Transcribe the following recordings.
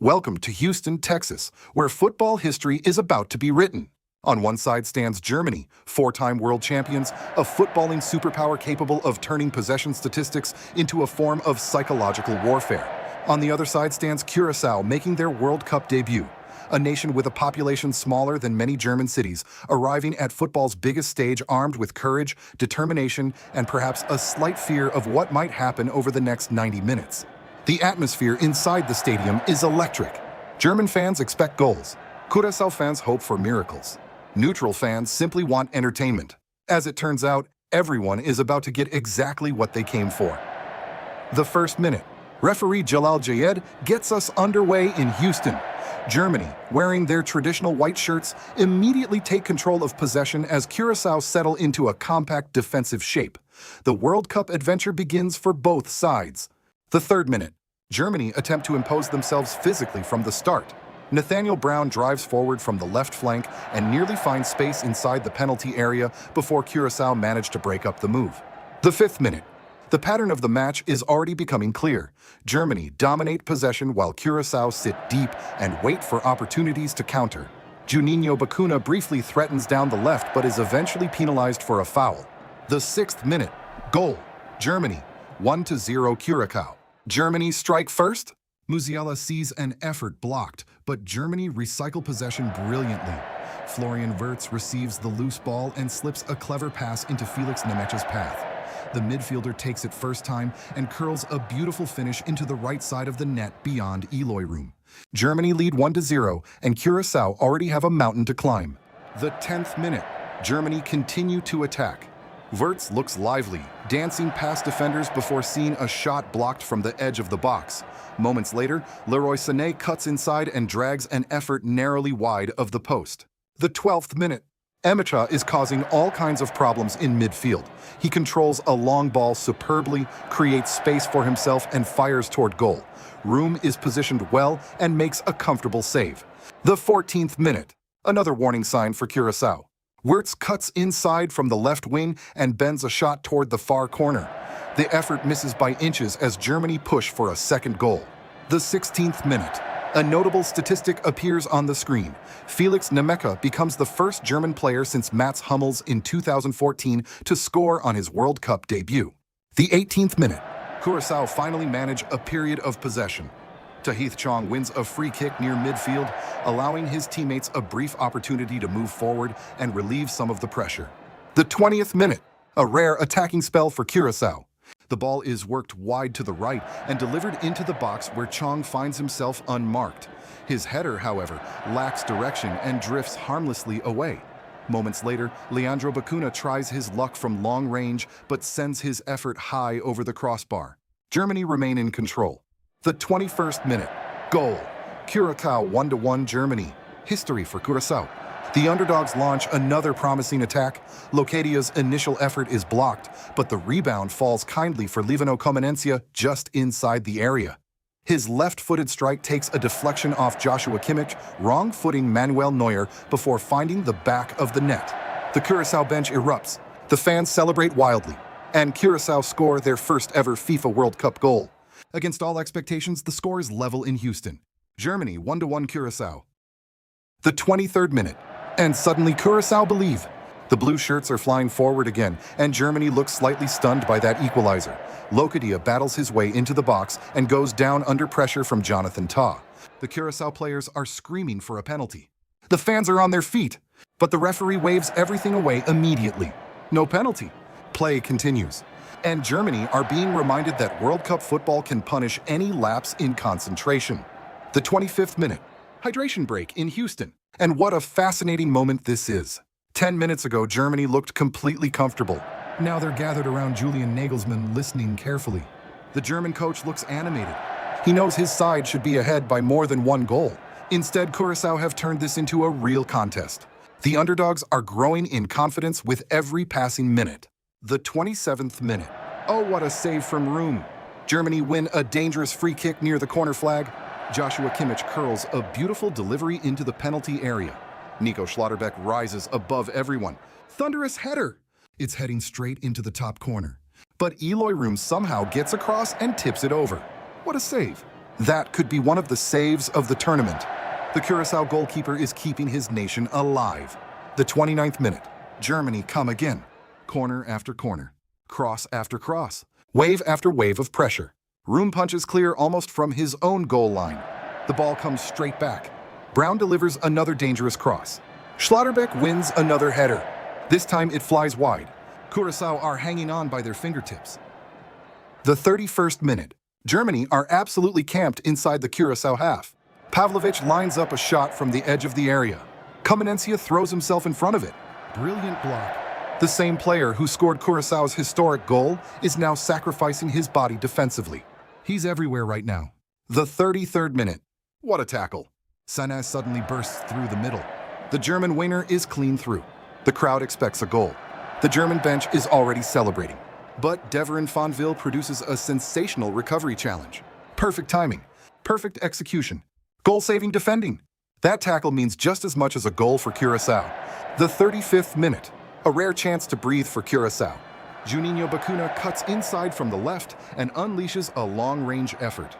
Welcome to Houston, Texas, where football history is about to be written. On one side stands Germany, four-time world champions, a footballing superpower capable of turning possession statistics into a form of psychological warfare. On the other side stands Curaçao, making their World Cup debut, a nation with a population smaller than many German cities, arriving at football's biggest stage armed with courage, determination, and perhaps a slight fear of what might happen over the next 90 minutes. The atmosphere inside the stadium is electric. German fans expect goals. Curaçao fans hope for miracles. Neutral fans simply want entertainment. As it turns out, everyone is about to get exactly what they came for. The first minute. Referee Jamal Musiala gets us underway in Houston. Germany, wearing their traditional white shirts, immediately take control of possession as Curaçao settle into a compact defensive shape. The World Cup adventure begins for both sides. The third minute. Germany attempt to impose themselves physically from the start. Nathaniel Brown drives forward from the left flank and nearly finds space inside the penalty area before Curaçao managed to break up the move. The fifth minute. The pattern of the match is already becoming clear. Germany dominate possession while Curaçao sit deep and wait for opportunities to counter. Juninho Bacuna briefly threatens down the left but is eventually penalized for a foul. The sixth minute. Goal. Germany. 1-0 Curacao. Germany strike first? Musiala sees an effort blocked, but Germany recycle possession brilliantly. Florian Wirtz receives the loose ball and slips a clever pass into Felix Nmecha's path. The midfielder takes it first time and curls a beautiful finish into the right side of the net beyond Eloy room. Germany lead 1-0, and Curaçao already have a mountain to climb. The 10th minute. Germany continue to attack. Wirtz looks lively, dancing past defenders before seeing a shot blocked from the edge of the box. Moments later, Leroy Sané cuts inside and drags an effort narrowly wide of the post. The 12th minute. Nmecha is causing all kinds of problems in midfield. He controls a long ball superbly, creates space for himself, and fires toward goal. Room is positioned well and makes a comfortable save. The 14th minute. Another warning sign for Curaçao. Wirtz cuts inside from the left wing and bends a shot toward the far corner. The effort misses by inches as Germany push for a second goal. The 16th minute. A notable statistic appears on the screen. Felix Nmecha becomes the first German player since Mats Hummels in 2014 to score on his World Cup debut. The 18th minute. Curaçao finally manage a period of possession. Tahith Chong wins a free kick near midfield, allowing his teammates a brief opportunity to move forward and relieve some of the pressure. The 20th minute. A rare attacking spell for Curaçao. The ball is worked wide to the right and delivered into the box where Chong finds himself unmarked. His header, however, lacks direction and drifts harmlessly away. Moments later, Leandro Bacuna tries his luck from long range but sends his effort high over the crossbar. Germany remain in control. The 21st minute. Goal. Curacao 1-1 Germany. History for Curaçao. The underdogs launch another promising attack. Locadia's initial effort is blocked, but the rebound falls kindly for Livano Comenencia just inside the area. His left-footed strike takes a deflection off Joshua Kimmich, wrong-footing Manuel Neuer before finding the back of the net. The Curaçao bench erupts. The fans celebrate wildly, and Curaçao score their first ever FIFA World Cup goal. Against all expectations, the score is level in Houston. Germany 1-1 Curaçao. The 23rd minute. And suddenly Curaçao believe. The blue shirts are flying forward again, and Germany looks slightly stunned by that equalizer. Locadia battles his way into the box and goes down under pressure from Jonathan Tah. The Curaçao players are screaming for a penalty. The fans are on their feet, but the referee waves everything away immediately. No penalty. Play continues. And Germany are being reminded that World Cup football can punish any lapse in concentration. The 25th minute. Hydration break in Houston. And what a fascinating moment this is. 10 minutes ago, Germany looked completely comfortable. Now they're gathered around Julian Nagelsmann, listening carefully. The German coach looks animated. He knows his side should be ahead by more than one goal. Instead, Curaçao have turned this into a real contest. The underdogs are growing in confidence with every passing minute. The 27th minute. Oh, what a save from Room. Germany win a dangerous free kick near the corner flag. Joshua Kimmich curls a beautiful delivery into the penalty area. Nico Schlotterbeck rises above everyone. Thunderous header! It's heading straight into the top corner. But Eloy Room somehow gets across and tips it over. What a save! That could be one of the saves of the tournament. The Curaçao goalkeeper is keeping his nation alive. The 29th minute. Germany come again. Corner after corner. Cross after cross. Wave after wave of pressure. Room punches clear almost from his own goal line. The ball comes straight back. Brown delivers another dangerous cross. Schlotterbeck wins another header. This time it flies wide. Curaçao are hanging on by their fingertips. The 31st minute. Germany are absolutely camped inside the Curaçao half. Pavlovic lines up a shot from the edge of the area. Comenencia throws himself in front of it. Brilliant block. The same player who scored Curaçao's historic goal is now sacrificing his body defensively. He's everywhere right now. The 33rd minute. What a tackle. Sané suddenly bursts through the middle. The German winger is clean through. The crowd expects a goal. The German bench is already celebrating. But Deverin Fonville produces a sensational recovery challenge. Perfect timing. Perfect execution. Goal-saving defending. That tackle means just as much as a goal for Curaçao. The 35th minute. A rare chance to breathe for Curaçao. Juninho Bacuna cuts inside from the left and unleashes a long-range effort.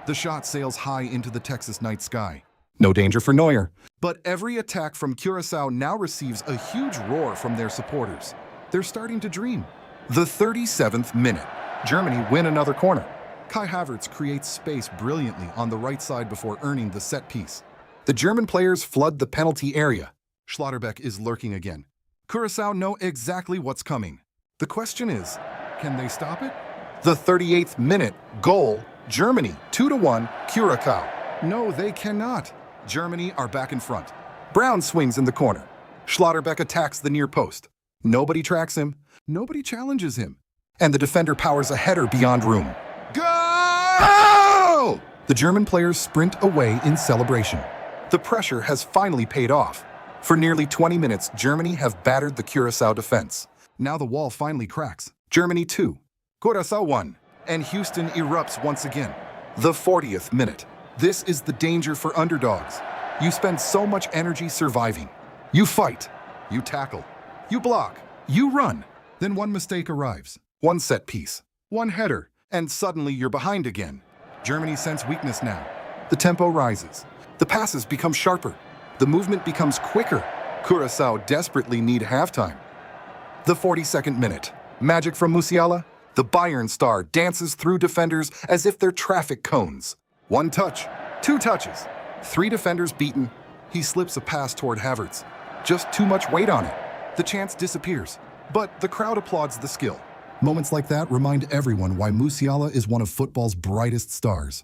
The shot sails high into the Texas night sky. No danger for Neuer. But every attack from Curaçao now receives a huge roar from their supporters. They're starting to dream. The 37th minute. Germany win another corner. Kai Havertz creates space brilliantly on the right side before earning the set piece. The German players flood the penalty area. Schlotterbeck is lurking again. Curaçao know exactly what's coming. The question is, can they stop it? The 38th minute. Goal. Germany 2-1 Curacao. No, they cannot. Germany are back in front. Brown swings in the corner. Schlotterbeck attacks the near post. Nobody tracks him. Nobody challenges him. And the defender powers a header beyond room. Go! The German players sprint away in celebration. The pressure has finally paid off. For nearly 20 minutes, Germany have battered the Curaçao defense. Now the wall finally cracks. Germany 2, Curaçao 1, and Houston erupts once again. The 40th minute. This is the danger for underdogs. You spend so much energy surviving. You fight. You tackle. You block. You run. Then one mistake arrives. One set piece. One header. And suddenly you're behind again. Germany sense weakness now. The tempo rises. The passes become sharper. The movement becomes quicker. Curaçao desperately need halftime. The 42nd minute. Magic from Musiala. The Bayern star dances through defenders as if they're traffic cones. One touch. Two touches. Three defenders beaten. He slips a pass toward Havertz. Just too much weight on it. The chance disappears. But the crowd applauds the skill. Moments like that remind everyone why Musiala is one of football's brightest stars.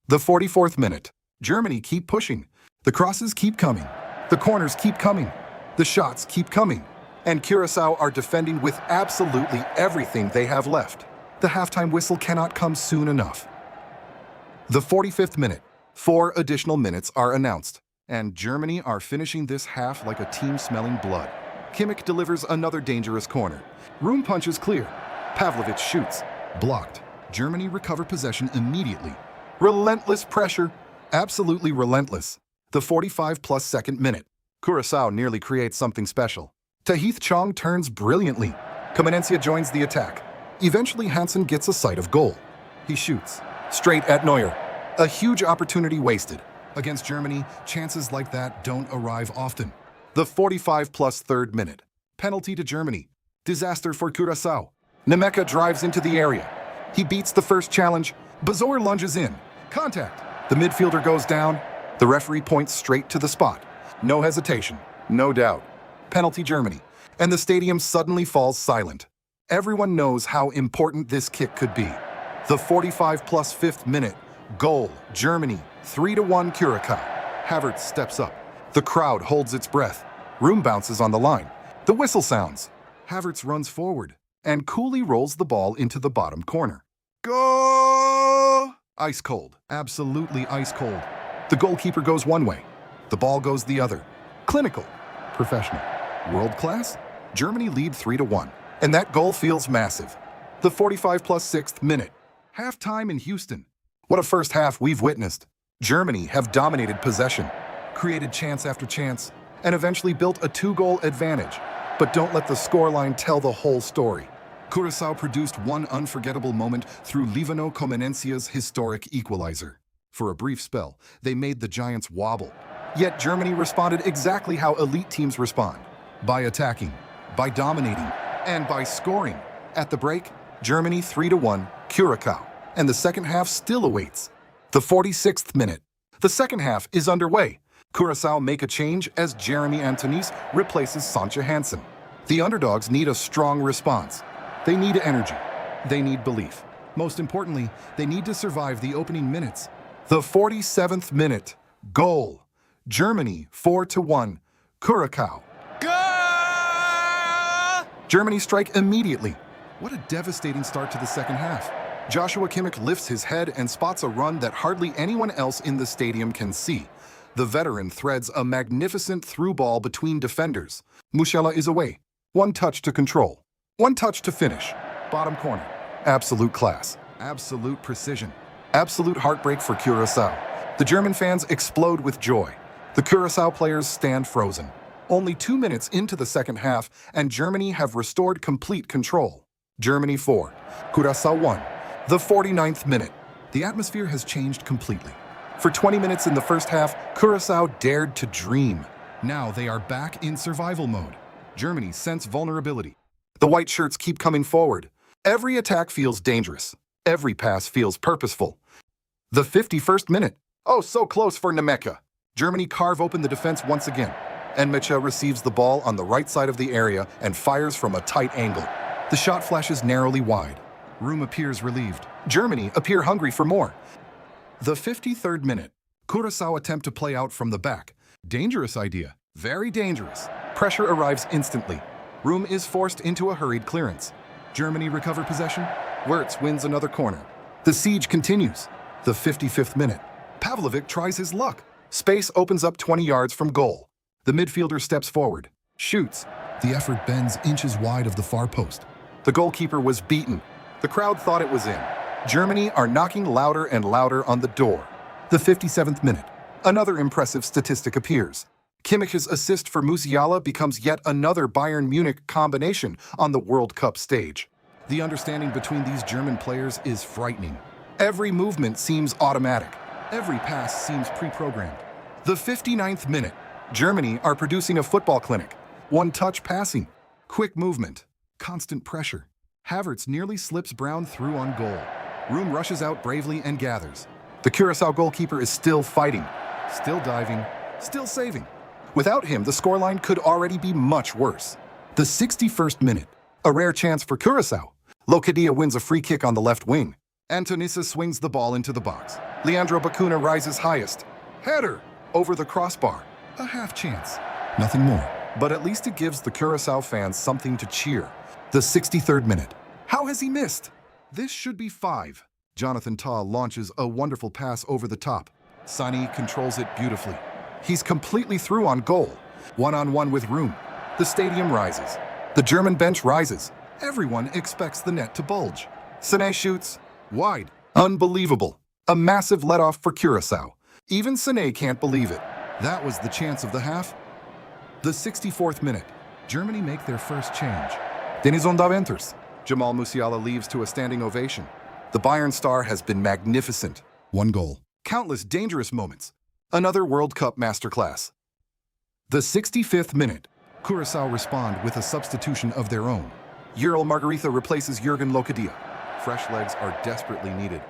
The 44th minute. Germany keep pushing. The crosses keep coming. The corners keep coming. The shots keep coming. And Curaçao are defending with absolutely everything they have left. The halftime whistle cannot come soon enough. The 45th minute. 4 additional minutes are announced. And Germany are finishing this half like a team smelling blood. Kimmich delivers another dangerous corner. Room punches clear. Pavlovic shoots. Blocked. Germany recover possession immediately. Relentless pressure. Absolutely relentless. The 45+ second minute. Curaçao nearly creates something special. Tahith Chong turns brilliantly. Comenencia joins the attack. Eventually Hansen gets a sight of goal. He shoots. Straight at Neuer. A huge opportunity wasted. Against Germany, chances like that don't arrive often. The 45+ third minute. Penalty to Germany. Disaster for Curaçao. Nmecha drives into the area. He beats the first challenge. Bazor lunges in. Contact. The midfielder goes down. The referee points straight to the spot. No hesitation. No doubt. Penalty Germany. And the stadium suddenly falls silent. Everyone knows how important this kick could be. The 45+ fifth minute. Goal. Germany. 3-1 Curacao. Havertz steps up. The crowd holds its breath. Room bounces on the line. The whistle sounds. Havertz runs forward and coolly rolls the ball into the bottom corner. Go! Ice cold. Absolutely ice cold. The goalkeeper goes one way. The ball goes the other. Clinical. Professional. World class? Germany lead 3-1. And that goal feels massive. The 45+ sixth minute. Halftime in Houston. What a first half we've witnessed. Germany have dominated possession, created chance after chance, and eventually built a 2-goal advantage. But don't let the scoreline tell the whole story. Curaçao produced one unforgettable moment through Livano Comenencia's historic equalizer. For a brief spell, they made the Giants wobble. Yet Germany responded exactly how elite teams respond: by attacking, by dominating, and by scoring. At the break, Germany 3-1, Curacao, and the second half still awaits. The 46th minute. The second half is underway. Curaçao make a change as Jeremy Antonis replaces Sancha Hansen. The underdogs need a strong response. They need energy. They need belief. Most importantly, they need to survive the opening minutes. The 47th minute. Goal. Germany 4-1, Curacao. Germany strike immediately. What a devastating start to the second half. Joshua Kimmich lifts his head and spots a run that hardly anyone else in the stadium can see. The veteran threads a magnificent through ball between defenders. Musiala is away. One touch to control. One touch to finish. Bottom corner. Absolute class. Absolute precision. Absolute heartbreak for Curaçao. The German fans explode with joy. The Curaçao players stand frozen. Only 2 minutes into the second half, and Germany have restored complete control. Germany 4, Curaçao 1. The 49th minute. The atmosphere has changed completely. For 20 minutes in the first half, Curaçao dared to dream. Now they are back in survival mode. Germany sense vulnerability. The white shirts keep coming forward. Every attack feels dangerous. Every pass feels purposeful. The 51st minute. Oh, so close for Nmecha. Germany carve open the defense once again. Nmecha receives the ball on the right side of the area and fires from a tight angle. The shot flashes narrowly wide. Room appears relieved. Germany appear hungry for more. The 53rd minute. Curaçao attempt to play out from the back. Dangerous idea. Very dangerous. Pressure arrives instantly. Room is forced into a hurried clearance. Germany recover possession. Havertz wins another corner. The siege continues. The 55th minute. Pavlovic tries his luck. Space opens up 20 yards from goal. The midfielder steps forward. Shoots. The effort bends inches wide of the far post. The goalkeeper was beaten. The crowd thought it was in. Germany are knocking louder and louder on the door. The 57th minute. Another impressive statistic appears. Kimmich's assist for Musiala becomes yet another Bayern Munich combination on the World Cup stage. The understanding between these German players is frightening. Every movement seems automatic. Every pass seems pre-programmed. The 59th minute. Germany are producing a football clinic. One-touch passing. Quick movement. Constant pressure. Havertz nearly slips Brown through on goal. Room rushes out bravely and gathers. The Curaçao goalkeeper is still fighting, still diving, still saving. Without him, the scoreline could already be much worse. The 61st minute. A rare chance for Curaçao. Locadia wins a free kick on the left wing. Antonissa swings the ball into the box. Leandro Bacuna rises highest. Header! Over the crossbar. A half chance. Nothing more. But at least it gives the Curaçao fans something to cheer. The 63rd minute. How has he missed? This should be 5. Jonathan Tah launches a wonderful pass over the top. Sani controls it beautifully. He's completely through on goal. One-on-one with Room. The stadium rises. The German bench rises. Everyone expects the net to bulge. Sané shoots. Wide. Unbelievable. A massive let-off for Curaçao. Even Sané can't believe it. That was the chance of the half. The 64th minute. Germany make their first change. Denizonda enters. Jamal Musiala leaves to a standing ovation. The Bayern star has been magnificent. 1 goal. Countless dangerous moments. Another World Cup masterclass. The 65th minute. Curaçao respond with a substitution of their own. Ural Margarita replaces Jurgen Locadia. Fresh legs are desperately needed.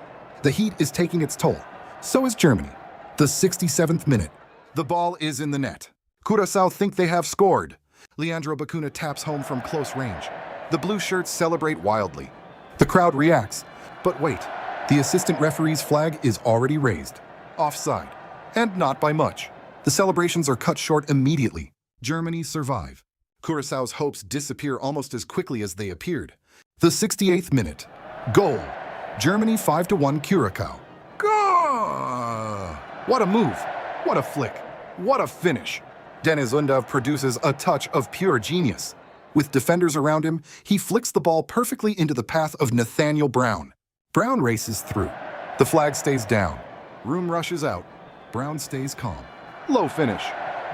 The heat is taking its toll. So is Germany. The 67th minute. The ball is in the net. Curaçao think they have scored. Leandro Bacuna taps home from close range. The blue shirts celebrate wildly. The crowd reacts. But wait, the assistant referee's flag is already raised. Offside. And not by much. The celebrations are cut short immediately. Germany survive. Curaçao's hopes disappear almost as quickly as they appeared. The 68th minute. Goal. Germany 5-1 Curacao. Gah! What a move. What a flick. What a finish. Deniz Undav produces a touch of pure genius. With defenders around him, he flicks the ball perfectly into the path of Nathaniel Brown. Brown races through. The flag stays down. Room rushes out. Brown stays calm. Low finish.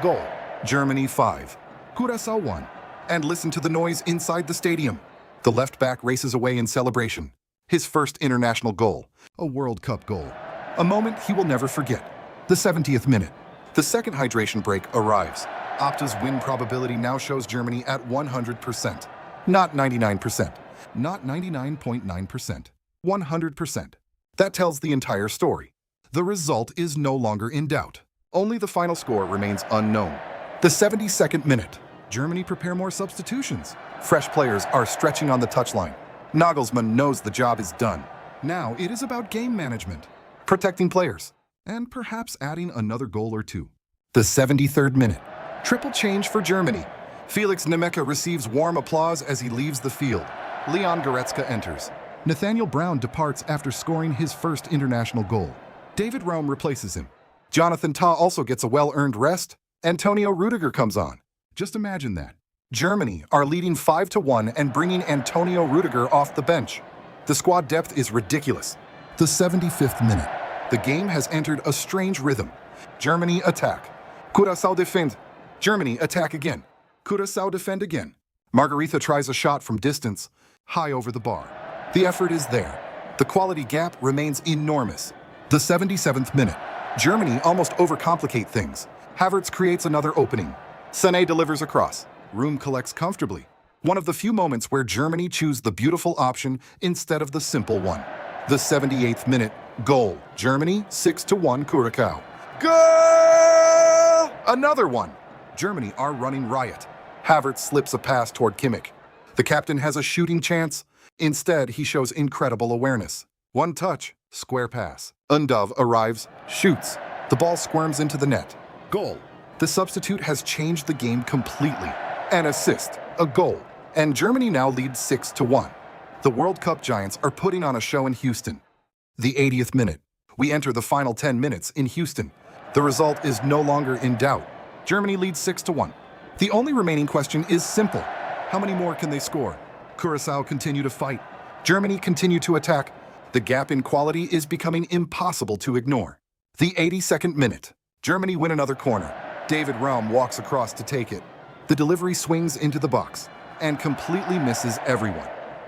Goal. Germany 5. Curaçao 1. And listen to the noise inside the stadium. The left back races away in celebration. His first international goal, a World Cup goal. A moment he will never forget. The 70th minute. The second hydration break arrives. Opta's win probability now shows Germany at 100%. Not 99%. Not 99.9%. 100%. That tells the entire story. The result is no longer in doubt. Only the final score remains unknown. The 72nd minute. Germany prepare more substitutions. Fresh players are stretching on the touchline. Nagelsmann knows the job is done. Now it is about game management, protecting players, and perhaps adding another goal or two. The 73rd minute. Triple change for Germany. Felix Nmecha receives warm applause as he leaves the field. Leon Goretzka enters. Nathaniel Brown departs after scoring his first international goal. David Raum replaces him. Jonathan Tah also gets a well-earned rest. Antonio Rudiger comes on. Just imagine that. Germany are leading 5-1 and bringing Antonio Rudiger off the bench. The squad depth is ridiculous. The 75th minute. The game has entered a strange rhythm. Germany attack. Curaçao defend. Germany attack again. Curaçao defend again. Margarita tries a shot from distance, high over the bar. The effort is there. The quality gap remains enormous. The 77th minute. Germany almost overcomplicate things. Havertz creates another opening. Sané delivers a cross. Room collects comfortably. One of the few moments where Germany choose the beautiful option instead of the simple one. The 78th minute. Goal. Germany 6-1 Curacao. Goal! Another one. Germany are running riot. Havertz slips a pass toward Kimmich. The captain has a shooting chance. Instead, he shows incredible awareness. One touch, square pass. Undav arrives, shoots. The ball squirms into the net. Goal. The substitute has changed the game completely. An assist, a goal, and Germany now leads 6-1. The World Cup giants are putting on a show in Houston. The 80th minute. We enter the final 10 minutes in Houston. The result is no longer in doubt. Germany leads 6-1. The only remaining question is simple. How many more can they score? Curaçao continue to fight. Germany continue to attack. The gap in quality is becoming impossible to ignore. The 82nd minute. Germany win another corner. David Raum walks across to take it. The delivery swings into the box and completely misses everyone.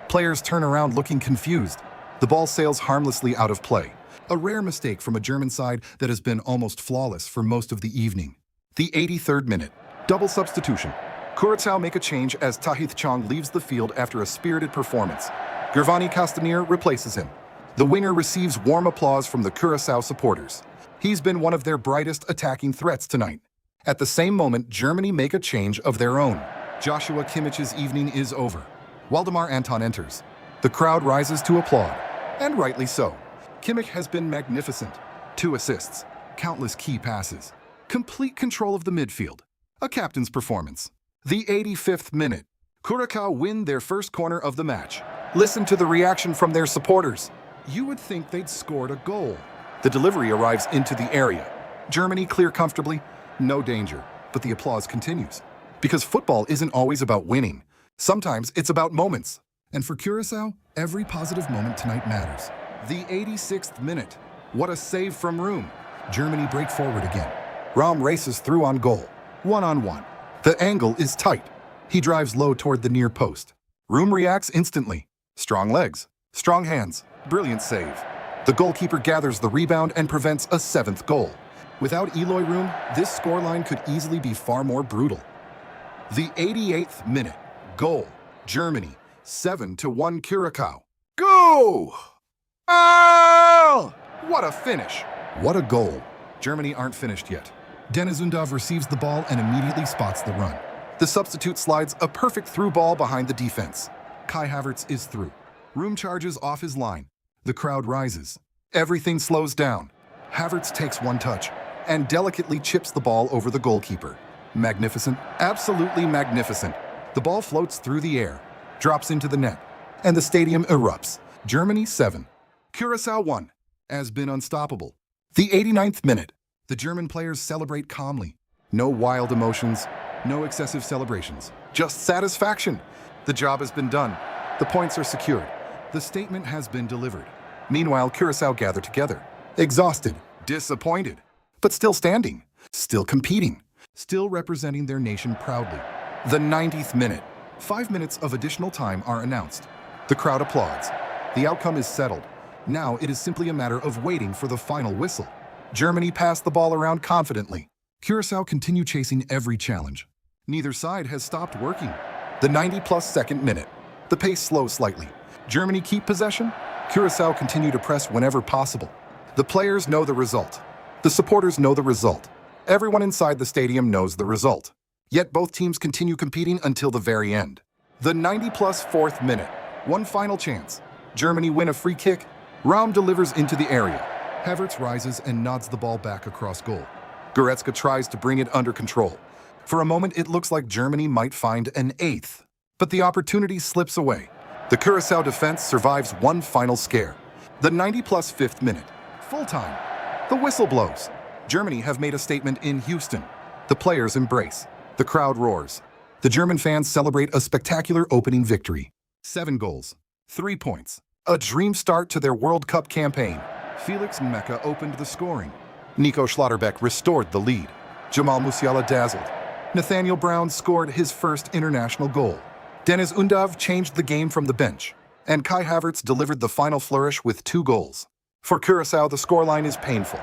Players turn around looking confused. The ball sails harmlessly out of play. A rare mistake from a German side that has been almost flawless for most of the evening. The 83rd minute. Double substitution. Curaçao make a change as Tahith Chong leaves the field after a spirited performance. Gervani Castanier replaces him. The winger receives warm applause from the Curaçao supporters. He's been one of their brightest attacking threats tonight. At the same moment, Germany make a change of their own. Joshua Kimmich's evening is over. Waldemar Anton enters. The crowd rises to applaud, and rightly so. Kimmich has been magnificent. 2 assists, countless key passes, complete control of the midfield, a captain's performance. The 85th minute. Curacao win their first corner of the match. Listen to the reaction from their supporters. You would think they'd scored a goal. The delivery arrives into the area. Germany clear comfortably. No danger, but the applause continues. Because football isn't always about winning. Sometimes it's about moments. And for Curaçao, every positive moment tonight matters. The 86th minute. What a save from Room. Germany break forward again. Raum races through on goal. 1-on-1. The angle is tight. He drives low toward the near post. Room reacts instantly. Strong legs, strong hands, brilliant save. The goalkeeper gathers the rebound and prevents a 7th goal. Without Eloy Room, this scoreline could easily be far more brutal. The 88th minute. Goal. Germany 7-1 Curacao. Go! Oh! What a finish. What a goal. Germany aren't finished yet. Deniz Undav receives the ball and immediately spots the run. The substitute slides a perfect through ball behind the defense. Kai Havertz is through. Room charges off his line. The crowd rises. Everything slows down. Havertz takes one touch and delicately chips the ball over the goalkeeper. Magnificent, absolutely magnificent. The ball floats through the air, drops into the net, and the stadium erupts. Germany 7. Curaçao 1. Has been unstoppable. The 89th minute. The German players celebrate calmly. No wild emotions, no excessive celebrations. Just satisfaction. The job has been done. The points are secured. The statement has been delivered. Meanwhile, Curaçao gather together. Exhausted, disappointed, but still standing, still competing, still representing their nation proudly. The 90th minute. 5 minutes of additional time are announced. The crowd applauds. The outcome is settled. Now it is simply a matter of waiting for the final whistle. Germany passed the ball around confidently. Curaçao continue chasing every challenge. Neither side has stopped working. The 90-plus second minute. The pace slows slightly. Germany keep possession. Curaçao continue to press whenever possible. The players know the result. The supporters know the result. Everyone inside the stadium knows the result. Yet both teams continue competing until the very end. The 90-plus fourth minute. One final chance. Germany win a free kick. Raum delivers into the area. Havertz rises and nods the ball back across goal. Goretzka tries to bring it under control. For a moment, it looks like Germany might find an eighth. But the opportunity slips away. The Curaçao defense survives one final scare. The 90-plus fifth minute. Full time. The whistle blows. Germany have made a statement in Houston. The players embrace. The crowd roars. The German fans celebrate a spectacular opening victory. 7 goals. 3 points. A dream start to their World Cup campaign. Felix Nmecha opened the scoring. Nico Schlotterbeck restored the lead. Jamal Musiala dazzled. Nathaniel Brown scored his first international goal. Deniz Undav changed the game from the bench. And Kai Havertz delivered the final flourish with 2 goals. For Curaçao, the scoreline is painful.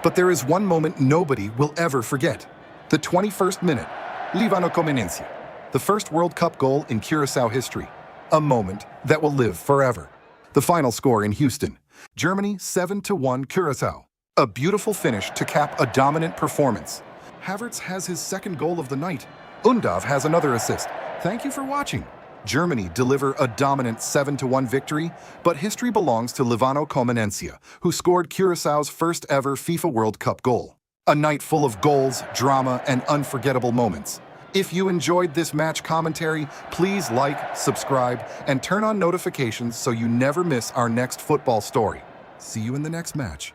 But there is one moment nobody will ever forget. The 21st minute. Livano Comenencia. The first World Cup goal in Curaçao history. A moment that will live forever. The final score in Houston. Germany 7-1 Curaçao. A beautiful finish to cap a dominant performance. Havertz has his second goal of the night. Undav has another assist. Thank you for watching. Germany deliver a dominant 7-1 victory, but history belongs to Livano Comenencia, who scored Curaçao's first ever FIFA World Cup goal. A night full of goals, drama, and unforgettable moments. If you enjoyed this match commentary, please like, subscribe, and turn on notifications so you never miss our next football story. See you in the next match.